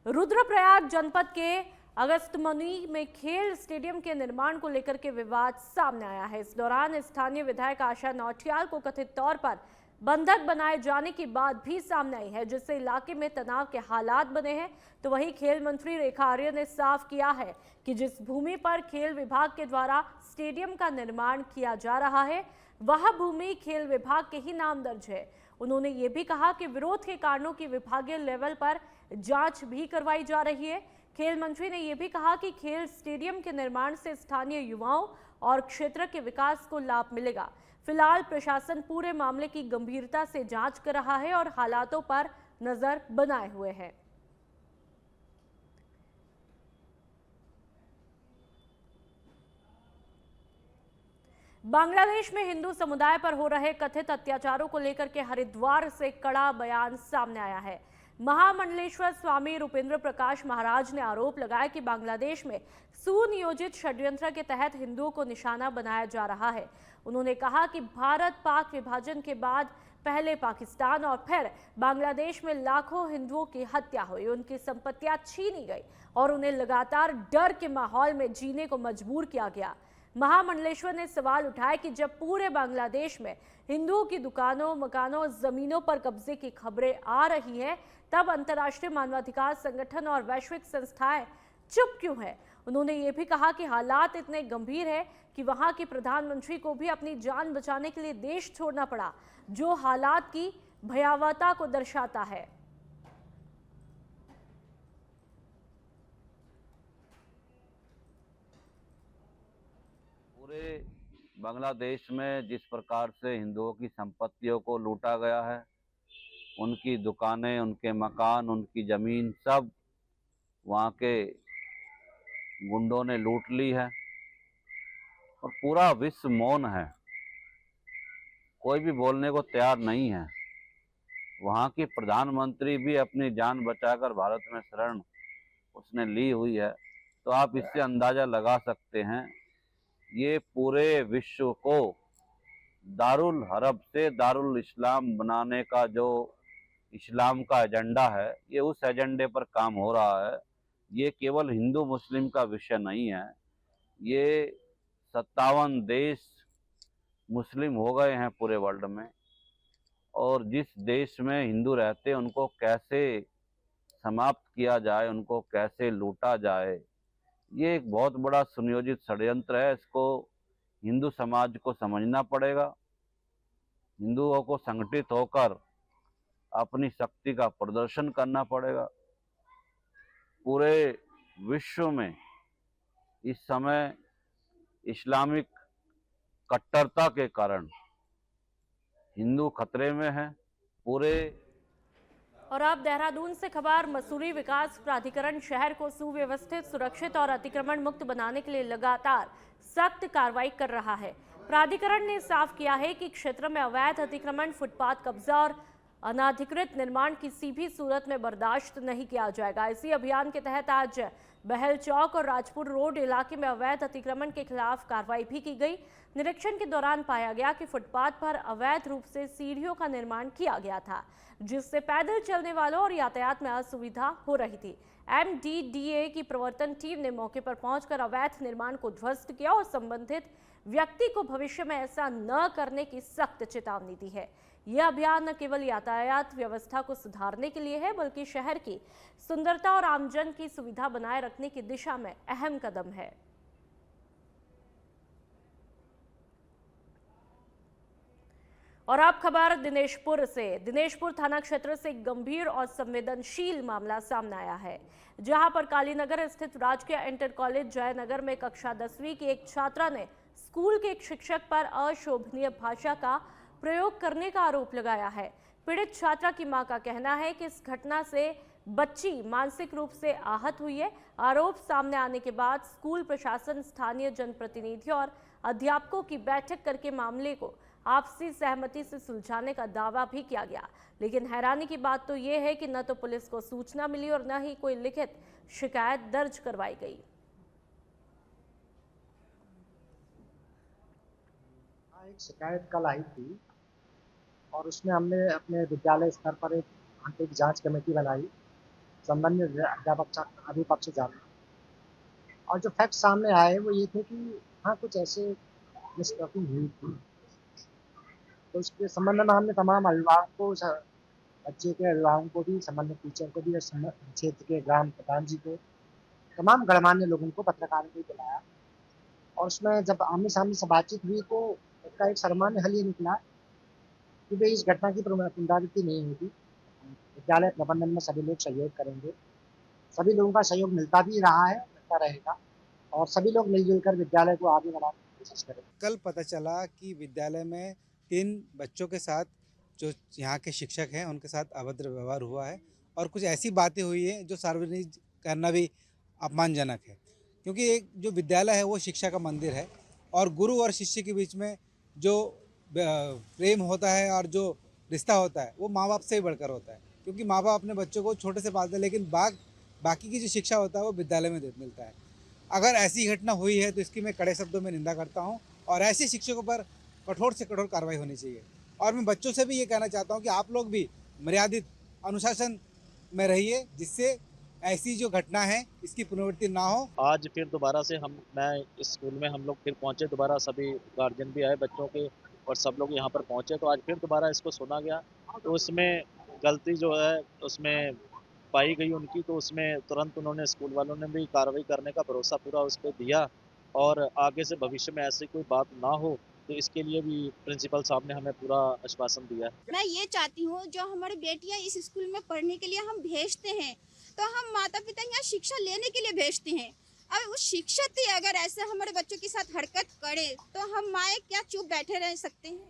रुद्रप्रयाग जनपद के अगस्त्यमुनि में खेल स्टेडियम के निर्माण को लेकर के विवाद सामने आया है। इस दौरान स्थानीय विधायक आशा नौटियाल को कथित तौर पर बंधक बनाए जाने की बात भी सामने आई है, जिससे इलाके में तनाव के हालात बने हैं। तो वहीं खेल मंत्री रेखा आर्य ने साफ किया है कि जिस भूमि पर खेल विभाग के द्वारा स्टेडियम का निर्माण किया जा रहा है वह भूमि खेल विभाग के ही नाम दर्ज है। उन्होंने ये भी कहा कि विरोध के कारणों की विभागीय लेवल पर जांच भी करवाई जा रही है। खेल मंत्री ने यह भी कहा कि खेल स्टेडियम के निर्माण से स्थानीय युवाओं और क्षेत्र के विकास को लाभ मिलेगा। फिलहाल प्रशासन पूरे मामले की गंभीरता से जांच कर रहा है और हालातों पर नजर बनाए हुए है। बांग्लादेश में हिंदू समुदाय पर हो रहे कथित अत्याचारों को लेकर के हरिद्वार से कड़ा बयान सामने आया है। महामंडलेश्वर स्वामी रूपेंद्र प्रकाश महाराज ने आरोप लगाया कि बांग्लादेश में सुनियोजित षड्यंत्र के तहत हिंदुओं को निशाना बनाया जा रहा है। उन्होंने कहा कि भारत पाक विभाजन के बाद पहले पाकिस्तान और फिर बांग्लादेश में लाखों हिंदुओं की हत्या हुई, उनकी संपत्तियां छीनी गई और उन्हें लगातार डर के माहौल में जीने को मजबूर किया गया। महामंडलेश्वर ने सवाल उठाया कि जब पूरे बांग्लादेश में हिंदुओं की दुकानों, मकानों, जमीनों पर कब्जे की खबरें आ रही हैं, तब अंतर्राष्ट्रीय मानवाधिकार संगठन और वैश्विक संस्थाएं चुप क्यों हैं? उन्होंने ये भी कहा कि हालात इतने गंभीर है कि वहां के प्रधानमंत्री को भी अपनी जान बचाने के लिए देश छोड़ना पड़ा, जो हालात की भयावहता को दर्शाता है। पूरे बांग्लादेश में जिस प्रकार से हिंदुओं की संपत्तियों को लूटा गया है, उनकी दुकानें, उनके मकान, उनकी ज़मीन सब वहाँ के गुंडों ने लूट ली है और पूरा विश्व मौन है, कोई भी बोलने को तैयार नहीं है। वहाँ की प्रधानमंत्री भी अपनी जान बचाकर भारत में शरण उसने ली हुई है। तो आप इससे अंदाज़ा लगा सकते हैं, ये पूरे विश्व को दारुल हरब से दारुल इस्लाम बनाने का जो इस्लाम का एजेंडा है, ये उस एजेंडे पर काम हो रहा है। ये केवल हिंदू मुस्लिम का विषय नहीं है, ये 57 देश मुस्लिम हो गए हैं पूरे वर्ल्ड में, और जिस देश में हिंदू रहते हैं उनको कैसे समाप्त किया जाए, उनको कैसे लूटा जाए, ये एक बहुत बड़ा सुनियोजित षड्यंत्र है। इसको हिंदू समाज को समझना पड़ेगा। हिंदुओं को संगठित होकर अपनी शक्ति का प्रदर्शन करना पड़ेगा। पूरे विश्व में इस समय इस्लामिक कट्टरता के कारण हिंदू खतरे में हैं। पूरे और अब देहरादून से खबर। मसूरी विकास प्राधिकरण शहर को सुव्यवस्थित, सुरक्षित और अतिक्रमण मुक्त बनाने के लिए लगातार सख्त कार्रवाई कर रहा है। प्राधिकरण ने साफ किया है कि क्षेत्र में अवैध अतिक्रमण, फुटपाथ कब्जा और अनाधिकृत निर्माण किसी भी सूरत में बर्दाश्त नहीं किया जाएगा। इसी अभियान के तहत आज बहल चौक और राजपुर रोड इलाके में अवैध अतिक्रमण के खिलाफ कार्रवाई भी की गई। निरीक्षण के दौरान पाया गया कि फुटपाथ पर अवैध रूप से सीढ़ियों का निर्माण किया गया था, जिससे पैदल चलने वालों और यातायात में असुविधा हो रही थी। MDDA की प्रवर्तन टीम ने मौके पर पहुंचकर अवैध निर्माण को ध्वस्त किया और संबंधित व्यक्ति को भविष्य में ऐसा न करने की सख्त चेतावनी दी है। यह अभियान न केवल यातायात व्यवस्था को सुधारने के लिए है, बल्कि शहर की सुंदरता और आमजन की सुविधा बनाए रखने की दिशा में अहम कदम है। और अब खबर दिनेशपुर से। दिनेशपुर थाना क्षेत्र से गंभीर और संवेदनशील मामला सामने आया है, जहां पर कालीनगर स्थित राजकीय इंटर कॉलेज जयनगर में कक्षा 10वीं की एक छात्रा ने स्कूल के एक शिक्षक पर अशोभनीय भाषा का प्रयोग करने का आरोप लगाया है। पीड़ित छात्रा की मां का कहना है कि इस घटना से बच्ची मानसिक रूप से आहत हुई है। आरोप सामने आने के बाद स्कूल प्रशासन, स्थानीय जनप्रतिनिधियों और अध्यापकों की बैठक करके मामले को आपसी सहमति से सुलझाने का दावा भी किया गया। लेकिन हैरानी की बात तो यह है कि न तो पुलिस को सूचना मिली और न ही कोई लिखित शिकायत दर्ज करवाई गई। एक शिकायत कल आई थी और उसमें हमने अपने विद्यालय स्तर पर एक आंतरिक जांच कमेटी बनाई। संबंधित अभिपक्ष जाने। और जो फैक्ट सामने आए वो ये थे कि हाँ, कुछ ऐसे मिसटॉकिंग हुई थी। तो उसके संबंध में हमने तमाम अभिभावकों को, बच्चे के अभिभावकों को भी, संबंधित टीचर को भी और क्षेत्र के ग्राम प्रधान जी को, तमाम गणमान्य लोगों को, पत्रकारों को बुलाया। और उसमें जब आमने-सामने से बातचीत हुई तो उसका एक सर्वमान्य हल ये निकला कि भई इस घटना की पुनरावृत्ति नहीं होगी। विद्यालय प्रबंधन में सभी लोग सहयोग करेंगे। सभी लोगों का सहयोग मिलता भी रहा है, मिलता रहेगा और सभी लोग मिल-जुल कर विद्यालय को आगे बढ़ाने की कोशिश करेंगे। कल पता चला कि विद्यालय में 3 बच्चों के साथ जो यहाँ के शिक्षक हैं उनके साथ अभद्र व्यवहार हुआ है और कुछ ऐसी बातें हुई हैं जो सार्वजनिक करना भी अपमानजनक है, क्योंकि एक जो विद्यालय है वो शिक्षा का मंदिर है और गुरु और शिष्य के बीच में जो प्रेम होता है और जो रिश्ता होता है वो माँ बाप से ही बढ़कर होता है, क्योंकि माँ बाप अपने बच्चों को छोटे से पालते हैं, लेकिन बाकी की जो शिक्षा होता है वो विद्यालय में मिलता है। अगर ऐसी घटना हुई है तो इसकी मैं कड़े शब्दों में निंदा करता हूँ और ऐसे शिक्षकों पर कठोर से कठोर कार्रवाई होनी चाहिए। और मैं बच्चों से भी ये कहना चाहता हूँ कि आप लोग भी मर्यादित अनुशासन में रहिए, जिससे ऐसी जो घटना है इसकी पुनरावृत्ति ना हो। आज फिर दोबारा से मैं इस स्कूल में हम लोग फिर पहुँचे, दोबारा सभी गार्जियन भी आए बच्चों के और सब लोग यहाँ पर पहुँचे, तो आज फिर दोबारा इसको सुना गया। तो उसमें गलती जो है उसमें पाई गई उनकी, तो उसमें तुरंत उन्होंने, स्कूल वालों ने भी कार्रवाई करने का भरोसा पूरा उस पर दिया और आगे से भविष्य में ऐसी कोई बात ना हो तो इसके लिए भी प्रिंसिपल साहब ने हमें पूरा आश्वासन दिया है। मैं ये चाहती हूँ जो हमारी बेटियाँ इस स्कूल में पढ़ने के लिए हम भेजते हैं, तो हम माता पिता यहाँ शिक्षा लेने के लिए भेजते हैं। अब उस शिक्षक ही अगर ऐसे हमारे बच्चों के साथ हरकत करे तो हम माए क्या चुप बैठे रह सकते हैं?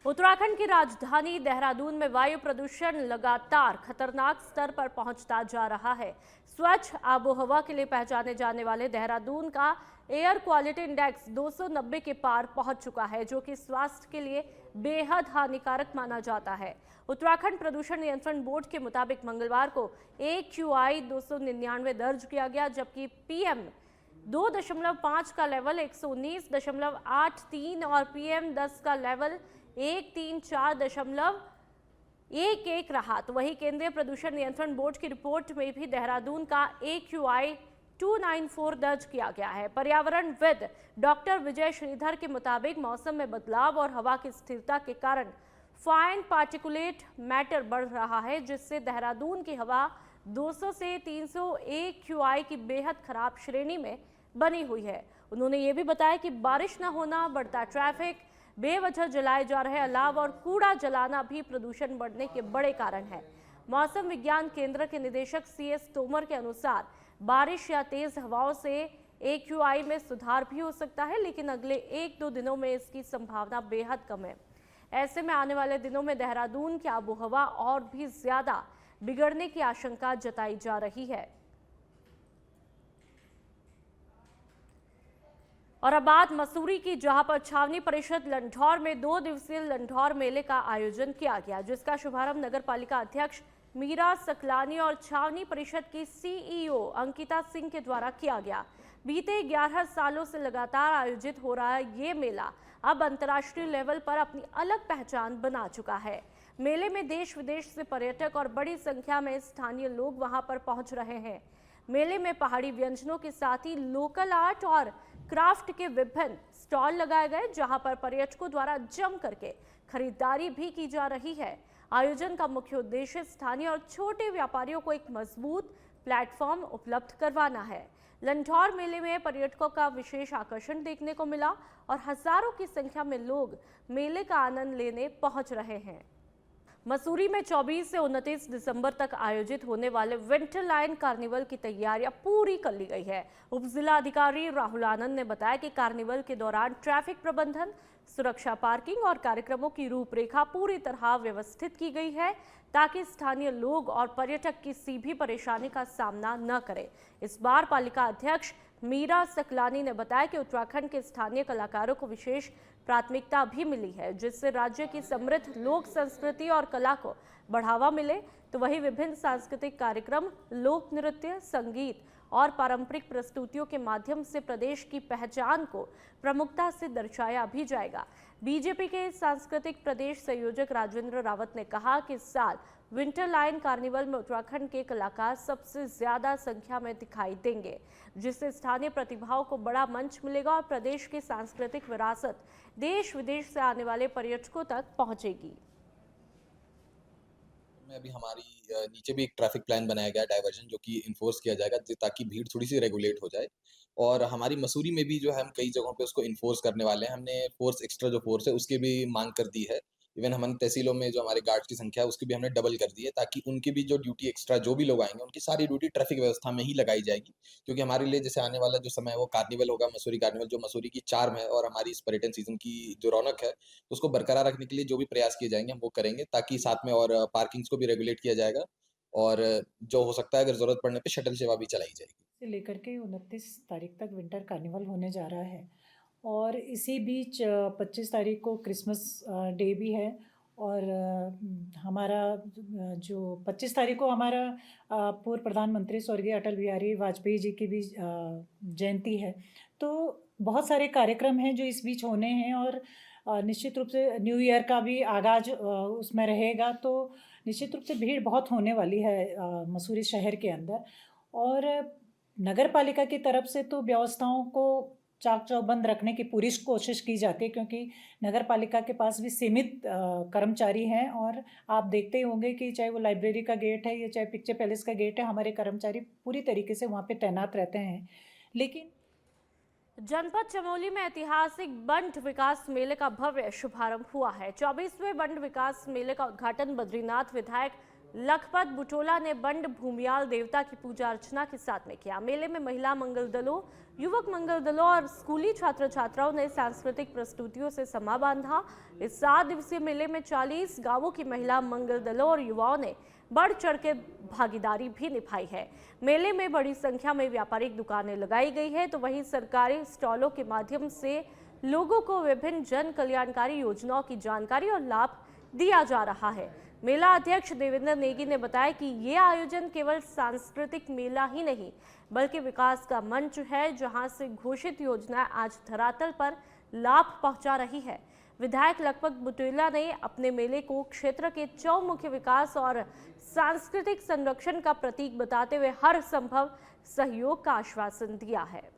उत्तराखंड की राजधानी देहरादून में वायु प्रदूषण लगातार खतरनाक स्तर पर पहुंचता जा रहा है। स्वच्छ आबोहवा के लिए पहचाने जाने वाले देहरादून का एयर क्वालिटी इंडेक्स 290 के पार पहुंच चुका है, जो कि स्वास्थ्य के लिए बेहद हानिकारक माना जाता है। उत्तराखंड प्रदूषण नियंत्रण बोर्ड के मुताबिक मंगलवार को AQI 299 दर्ज किया गया, जबकि PM 2.5 का लेवल 119.83 और PM 10 का लेवल 134.11 रहा। तो वहीं केंद्रीय प्रदूषण नियंत्रण बोर्ड की रिपोर्ट में भी देहरादून का AQI 294 दर्ज किया गया है। पर्यावरणविद डॉक्टर विजय श्रीधर के मुताबिक मौसम में बदलाव और हवा की स्थिरता के कारण फाइन पार्टिकुलेट मैटर बढ़ रहा है, जिससे देहरादून की हवा 200 से 300 AQI की बेहद खराब श्रेणी में बनी हुई है। उन्होंने ये भी बताया कि बारिश न होना, बढ़ता ट्रैफिक, बेवजह जलाए जा रहे अलाव और कूड़ा जलाना भी प्रदूषण बढ़ने के बड़े कारण है। मौसम विज्ञान केंद्र के निदेशक CS तोमर के अनुसार बारिश या तेज हवाओं से AQI में सुधार भी हो सकता है, लेकिन अगले 1-2 दिनों में इसकी संभावना बेहद कम है। ऐसे में आने वाले दिनों में देहरादून की आबोहवा और भी ज्यादा बिगड़ने की आशंका जताई जा रही है। और अब बात मसूरी की, जहां पर छावनी परिषद लंढौर में 2 दिवसीय लंढौर मेले का आयोजन किया गया, जिसका शुभारंभ नगर पालिका अध्यक्ष मीरा सकलानी और छावनी परिषद की CEO अंकिता सिंह के द्वारा किया गया। बीते 11 सालों से लगातार आयोजित हो रहा ये मेला अब अंतर्राष्ट्रीय लेवल पर अपनी अलग पहचान बना चुका है। मेले में देश विदेश से पर्यटक और बड़ी संख्या में स्थानीय लोग वहां पर पहुंच रहे हैं। मेले में पहाड़ी व्यंजनों के साथ ही लोकल आर्ट और क्राफ्ट के विभिन्न स्टॉल लगाए गए, जहां पर पर्यटकों द्वारा जम करके खरीदारी भी की जा रही है। आयोजन का मुख्य उद्देश्य स्थानीय और छोटे व्यापारियों को एक मजबूत प्लेटफॉर्म उपलब्ध करवाना है। लंढौर मेले में पर्यटकों का विशेष आकर्षण देखने को मिला और हजारों की संख्या में लोग मेले का आनंद लेने पहुंच रहे हैं। मसूरी में 24 से 29 दिसंबर तक आयोजित होने वाले विंटर लाइन कार्निवल की तैयारियां पूरी कर ली गई है। उप जिला अधिकारी राहुल आनंद ने बताया कि कार्निवल के दौरान ट्रैफिक प्रबंधन, सुरक्षा, पार्किंग और कार्यक्रमों की रूपरेखा पूरी तरह व्यवस्थित की गई है, ताकि स्थानीय लोग और पर्यटक किसी भी परेशानी का सामना न करें। इस बार पालिका अध्यक्ष मीरा सकलानी ने बताया कि उत्तराखंड के स्थानीय कलाकारों को विशेष प्राथमिकता भी मिली है, जिससे राज्य की समृद्ध लोक संस्कृति और कला को बढ़ावा मिले। तो वहीं विभिन्न सांस्कृतिक कार्यक्रम, लोक नृत्य, संगीत और पारंपरिक प्रस्तुतियों के माध्यम से प्रदेश की पहचान को प्रमुखता से दर्शाया भी जाएगा। बीजेपी के सांस्कृतिक प्रदेश संयोजक राजेंद्र रावत ने कहा कि इस साल विंटर लाइन कार्निवल में उत्तराखंड के कलाकार सबसे ज्यादा संख्या में दिखाई देंगे, जिससे स्थानीय प्रतिभाओं को बड़ा मंच मिलेगा और प्रदेश की सांस्कृतिक विरासत देश विदेश से आने वाले पर्यटकों तक पहुंचेगी। में अभी हमारी नीचे भी एक ट्रैफिक प्लान बनाया गया है डाइवर्जन, जो कि इन्फोर्स किया जाएगा ताकि भीड़ थोड़ी सी रेगुलेट हो जाए। और हमारी मसूरी में भी जो है हम कई जगहों पे उसको इन्फोर्स करने वाले हैं। हमने फोर्स एक्स्ट्रा जो फोर्स है उसकी भी मांग कर दी है। इवन हमने तहसीलों में जो हमारे गार्ड्स की संख्या है उसकी भी हमने डबल कर दी है, ताकि उनकी भी जो ड्यूटी एक्स्ट्रा जो भी लोग आएंगे उनकी सारी ड्यूटी ट्रैफिक व्यवस्था में ही लगाई जाएगी। क्योंकि हमारे लिए जैसे आने वाला जो समय है वो कार्निवल होगा, मसूरी कार्निवल, जो मसूरी की चार्म है और हमारी इस पर्यटन सीजन की जो रौनक है उसको बरकरार रखने के लिए जो भी प्रयास किए जाएंगे हम वो करेंगे, ताकि साथ में और पार्किंग्स को भी रेगुलेट किया जाएगा और जो हो सकता है अगर ज़रूरत पड़ने पे शटल सेवा भी चलाई जाएगी। से लेकर के 29 तारीख तक विंटर कार्निवल होने जा रहा है और इसी बीच 25 तारीख को क्रिसमस डे भी है और हमारा जो 25 तारीख को हमारा पूर्व प्रधानमंत्री स्वर्गीय अटल बिहारी वाजपेयी जी की भी जयंती है। तो बहुत सारे कार्यक्रम हैं जो इस बीच होने हैं और निश्चित रूप से न्यू ईयर का भी आगाज उसमें रहेगा, तो निश्चित रूप से भीड़ बहुत होने वाली है मसूरी शहर के अंदर। और नगर पालिका की तरफ से तो व्यवस्थाओं को चाक चौबंद रखने की पूरी कोशिश की जाती है, क्योंकि नगर पालिका के पास भी सीमित कर्मचारी हैं और आप देखते ही होंगे कि चाहे वो लाइब्रेरी का गेट है या चाहे पिक्चर पैलेस का गेट है, हमारे कर्मचारी पूरी तरीके से वहाँ पे तैनात रहते हैं। लेकिन जनपद चमोली में ऐतिहासिक बंड विकास मेले का भव्य शुभारंभ हुआ है। 24वें बंड विकास मेले का उद्घाटन बद्रीनाथ विधायक लखपत बुटोला ने बंड भूमियाल देवता की पूजा अर्चना के साथ में किया। मेले में महिला मंगल दलों, युवक मंगल दलों और स्कूली छात्र छात्राओं ने सांस्कृतिक प्रस्तुतियों से समा बांधा। इस 7 दिवसीय मेले में 40 गांवों की महिला मंगल दलों और युवाओं ने बढ़ चढ़ के भागीदारी भी निभाई है। मेले में बड़ी संख्या में व्यापारिक दुकानें लगाई गई है, तो वहीं सरकारी स्टॉलों के माध्यम से लोगों को विभिन्न जन कल्याणकारी योजनाओं की जानकारी और लाभ दिया जा रहा है। मेला अध्यक्ष देवेंद्र नेगी ने बताया कि ये आयोजन केवल सांस्कृतिक मेला ही नहीं बल्कि विकास का मंच है, जहां से घोषित योजनाएं आज धरातल पर लाभ पहुंचा रही है। विधायक लखपत बुटोला ने अपने मेले को क्षेत्र के चौमुखी विकास और सांस्कृतिक संरक्षण का प्रतीक बताते हुए हर संभव सहयोग का आश्वासन दिया है।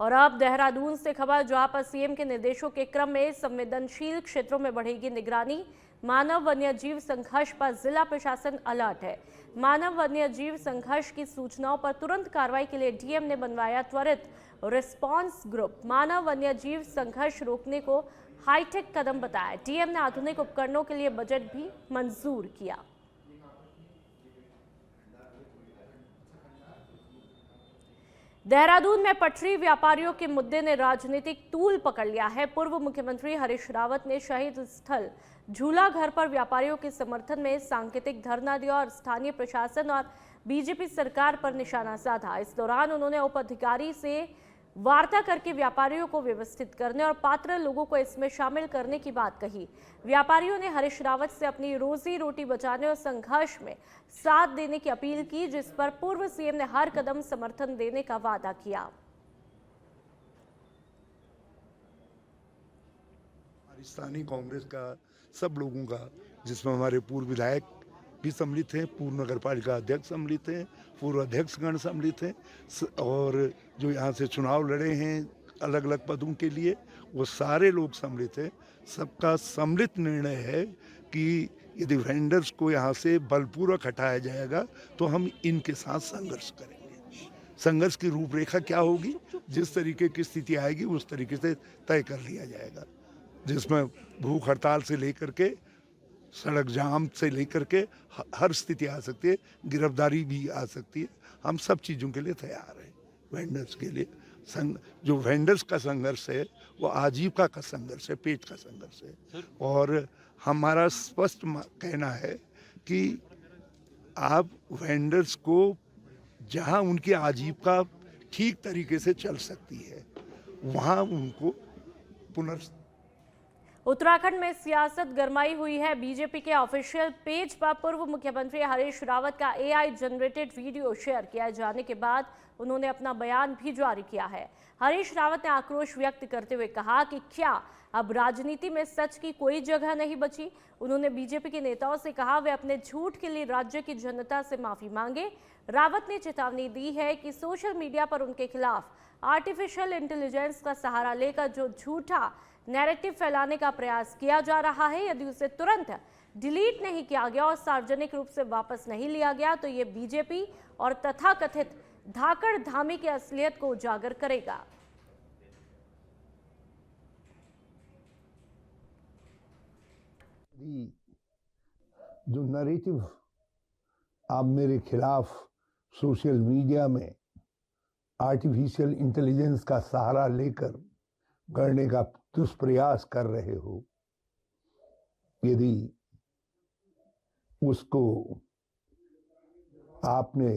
और अब देहरादून से खबर, जहां पर सीएम के निर्देशों के क्रम में संवेदनशील क्षेत्रों में बढ़ेगी निगरानी। मानव वन्यजीव संघर्ष पर जिला प्रशासन अलर्ट है। मानव वन्यजीव संघर्ष की सूचनाओं पर तुरंत कार्रवाई के लिए डीएम ने बनवाया त्वरित रिस्पांस ग्रुप। मानव वन्यजीव संघर्ष रोकने को हाईटेक कदम बताया। डीएम ने आधुनिक उपकरणों के लिए बजट भी मंजूर किया। देहरादून में पटरी व्यापारियों के मुद्दे ने राजनीतिक तूल पकड़ लिया है। पूर्व मुख्यमंत्री हरीश रावत ने शहीद स्थल झूला घर पर व्यापारियों के समर्थन में सांकेतिक धरना दिया और स्थानीय प्रशासन और बीजेपी सरकार पर निशाना साधा। इस दौरान उन्होंने उप अधिकारी से वार्ता करके व्यापारियों को व्यवस्थित करने और पात्र लोगों को इसमें शामिल करने की बात कही। व्यापारियों ने हरीश रावत से अपनी रोजी रोटी बचाने और संघर्ष में साथ देने की अपील की, जिस पर पूर्व सीएम ने हर कदम समर्थन देने का वादा किया। स्थानीय कांग्रेस का सब लोगों का, जिसमें हमारे पूर्व विधायक भी सम्मिलित हैं, पूर्व नगर पालिका अध्यक्ष सम्मिलित हैं, पूर्व अध्यक्षगण सम्मिलित हैं और जो यहाँ से चुनाव लड़े हैं अलग अलग पदों के लिए, वो सारे लोग सम्मिलित हैं। सबका सम्मिलित निर्णय है कि यदि वेंडर्स को यहाँ से बलपूर्वक हटाया जाएगा तो हम इनके साथ संघर्ष करेंगे। संघर्ष की रूपरेखा क्या होगी, जिस तरीके की स्थिति आएगी उस तरीके से तय कर लिया जाएगा, जिसमें भूख हड़ताल से लेकर के सड़क जाम से लेकर के हर स्थिति आ सकती है, गिरफ्तारी भी आ सकती है। हम सब चीज़ों के लिए तैयार हैं। वेंडर्स के लिए जो वेंडर्स का संघर्ष है वो आजीविका का संघर्ष है, पेट का संघर्ष है। और हमारा स्पष्ट कहना है कि आप वेंडर्स को जहां उनकी आजीविका ठीक तरीके से चल सकती है वहां उनको उत्तराखंड में सियासत गरमाई हुई है। बीजेपी के ऑफिशियल पेज पर पूर्व मुख्यमंत्री हरीश रावत का एआई जनरेटेड वीडियो शेयर किया जाने के बाद उन्होंने अपना बयान भी जारी किया है। हरीश रावत ने आक्रोश व्यक्त करते हुए कहा कि क्या अब राजनीति में सच की कोई जगह नहीं बची। उन्होंने बीजेपी के नेताओं से कहा वे अपने झूठ के लिए राज्य की जनता से माफी मांगे। रावत ने चेतावनी दी है कि सोशल मीडिया पर उनके खिलाफ आर्टिफिशियल इंटेलिजेंस का सहारा लेकर जो झूठा नैरेटिव फैलाने का प्रयास किया जा रहा है, यदि उसे तुरंत डिलीट नहीं किया गया और सार्वजनिक रूप से वापस नहीं लिया गया तो ये बीजेपी और तथाकथित धाकड़ धामी की असलियत को उजागर करेगा। जो नैरेटिव आप मेरे खिलाफ सोशल मीडिया में आर्टिफिशियल इंटेलिजेंस का सहारा लेकर करने का दुष्प्रयास कर रहे हो, यदि उसको आपने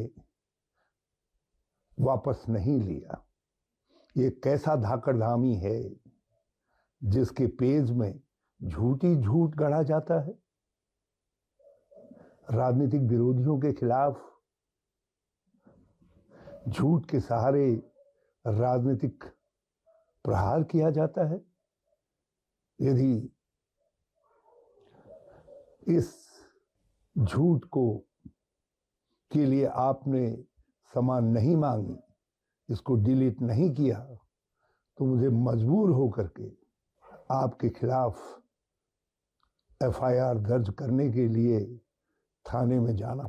वापस नहीं लिया, ये कैसा धाकड़धामी है जिसके पेज में झूठी झूठ गढ़ा जाता है। राजनीतिक विरोधियों के खिलाफ झूठ के सहारे राजनीतिक प्रहार किया जाता है। यदि इस झूठ को के लिए आपने क्षमा नहीं मांगी, इसको डिलीट नहीं किया, तो मुझे मजबूर होकर के आपके खिलाफ एफआईआर दर्ज करने के लिए थाने में जाना